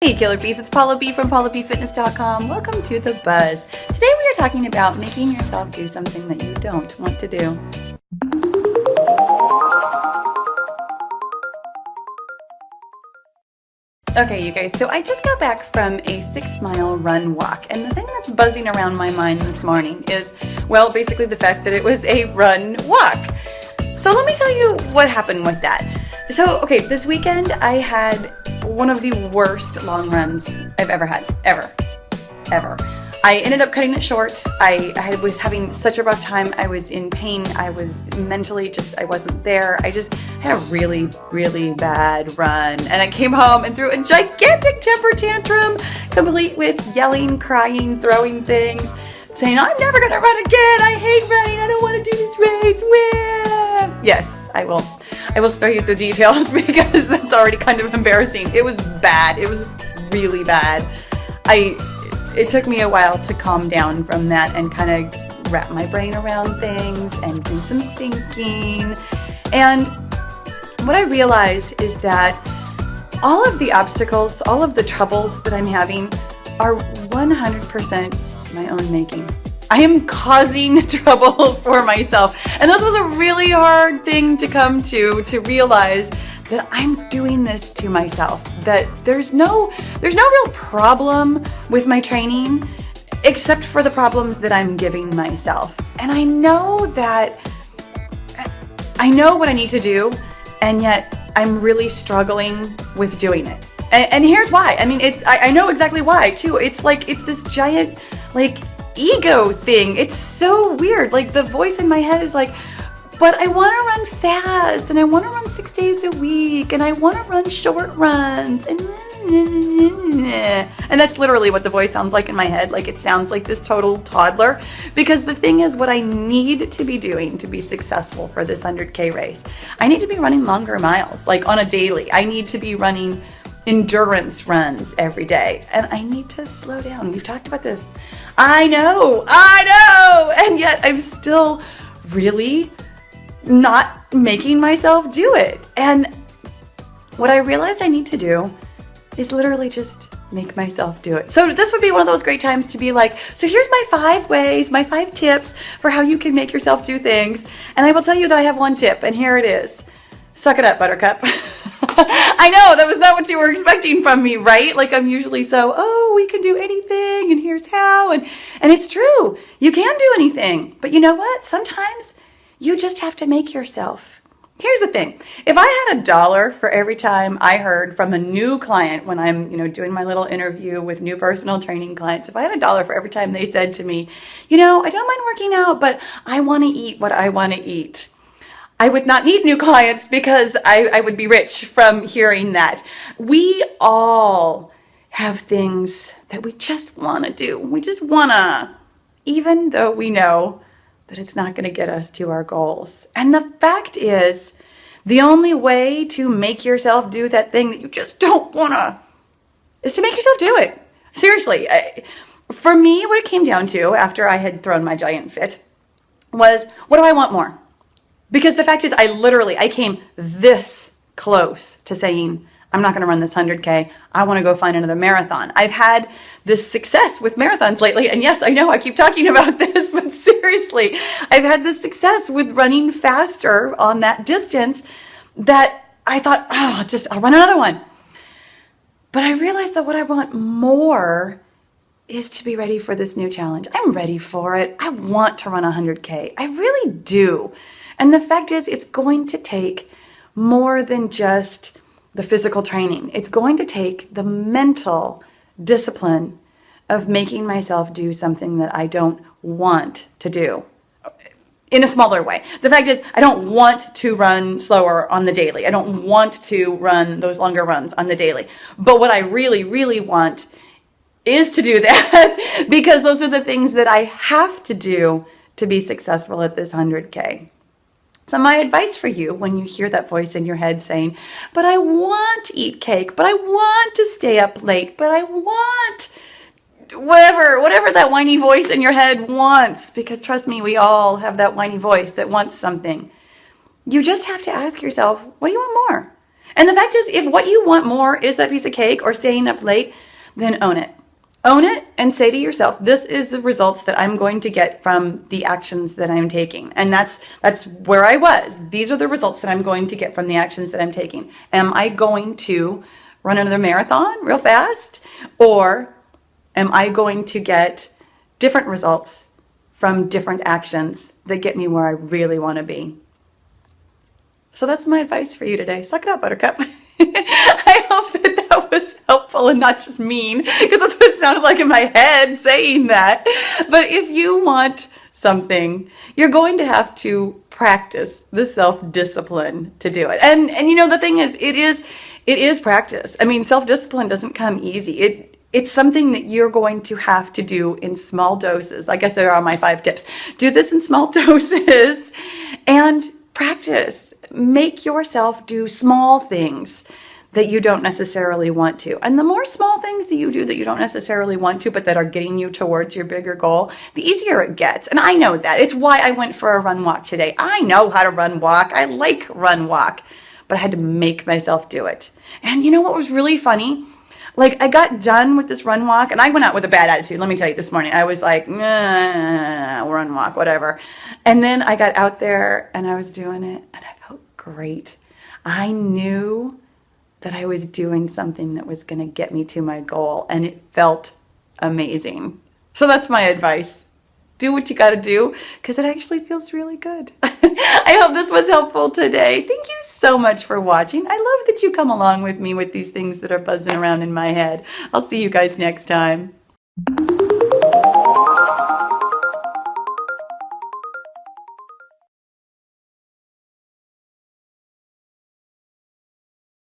Hey Killer Bees, it's Pahla B from PahlaBFitness.com. Welcome to The Buzz. Today we are talking about making yourself do something that you don't want to do. Okay, you guys, so I just got back from a 6-mile run walk, and the thing that's buzzing around my mind this morning is, well, basically the fact that it was a run walk. So let me tell you what happened with that. So, okay, this weekend I had one of the worst long runs I've ever had, ever. I ended up cutting it short. I was having such a rough time. I was in pain. I was mentally I wasn't there. I just had a really, really bad run. And I came home and threw a gigantic temper tantrum, complete with yelling, crying, throwing things, saying, I'm never gonna run again. I hate running. I don't want to do this race. Win! Yes, I will spare you the details because that's already kind of embarrassing. It was bad. It was really bad. It took me a while to calm down from that and kind of wrap my brain around things and do some thinking. And what I realized is that all of the obstacles, all of the troubles that I'm having are 100% my own making. I am causing trouble for myself. And this was a really hard thing to come to realize that I'm doing this to myself, that there's no real problem with my training except for the problems that I'm giving myself. And I know what I need to do, and yet I'm really struggling with doing it. And here's why. I mean, I know exactly why too. It's this giant, ego thing. It's so weird. The voice in my head is like, but I want to run fast, and I want to run 6 days a week, and I want to run short runs, and that's literally what the voice sounds like in my head. It sounds like this total toddler, because the thing is, what I need to be doing to be successful for this 100K race, I need to be running longer miles, on a daily. I need to be running endurance runs every day, and I need to slow down. We've talked about this. I know, and yet I'm still really not making myself do it. And what I realized I need to do is literally just make myself do it. So this would be one of those great times to be like, so here's my 5 ways, my 5 tips for how you can make yourself do things. And I will tell you that I have one tip, and here it is. Suck it up, Buttercup. I know, that was not what you were expecting from me, right? I'm usually we can do anything, and here's how, and it's true. You can do anything. But you know what? Sometimes you just have to make yourself. Here's the thing. If I had $1 for every time I heard from a new client when I'm, doing my little interview with new personal training clients, if I had $1 for every time they said to me, I don't mind working out, but I want to eat what I want to eat, I would not need new clients, because I would be rich from hearing that. We all have things that we just want to do. We just want to, even though we know that it's not going to get us to our goals. And the fact is, the only way to make yourself do that thing that you just don't want to is to make yourself do it. Seriously. For me, what it came down to after I had thrown my giant fit was, what do I want more? Because the fact is, I came this close to saying, I'm not going to run this 100K. I want to go find another marathon. I've had this success with marathons lately. And yes, I know I keep talking about this, but seriously, I've had this success with running faster on that distance that I thought, I'll run another one. But I realized that what I want more is to be ready for this new challenge. I'm ready for it. I want to run 100K. I really do. And the fact is, it's going to take more than just the physical training. It's going to take the mental discipline of making myself do something that I don't want to do in a smaller way. The fact is, I don't want to run slower on the daily. I don't want to run those longer runs on the daily. But what I really, really want is to do that because those are the things that I have to do to be successful at this 100K. So my advice for you, when you hear that voice in your head saying, but I want to eat cake, but I want to stay up late, but I want whatever that whiny voice in your head wants, because trust me, we all have that whiny voice that wants something. You just have to ask yourself, what do you want more? And the fact is, if what you want more is that piece of cake or staying up late, then own it. Own it and say to yourself, this is the results that I'm going to get from the actions that I'm taking. And that's where I was. These are the results that I'm going to get from the actions that I'm taking. Am I going to run another marathon real fast? Or am I going to get different results from different actions that get me where I really want to be? So that's my advice for you today. Suck it up, Buttercup. I hope that was helpful and not just mean, because that's what it sounded like in my head saying that. But if you want something, you're going to have to practice the self-discipline to do it. And you know, the thing is, it is practice. I mean, self-discipline doesn't come easy. It's something that you're going to have to do in small doses. I guess there are my 5 tips. Do this in small doses and practice. Make yourself do small things that you don't necessarily want to. And the more small things that you do that you don't necessarily want to, but that are getting you towards your bigger goal, the easier it gets. And I know that. It's why I went for a run walk today. I know how to run walk. I like run walk, but I had to make myself do it. And you know what was really funny? Like, I got done with this run walk and I went out with a bad attitude. Let me tell you, this morning I was like, nah, run walk, whatever. And then I got out there and I was doing it and I felt great. I knew that I was doing something that was going to get me to my goal, and it felt amazing. So that's my advice. Do what you got to do, because it actually feels really good. I hope this was helpful today. Thank you so much for watching. I love that you come along with me with these things that are buzzing around in my head. I'll see you guys next time.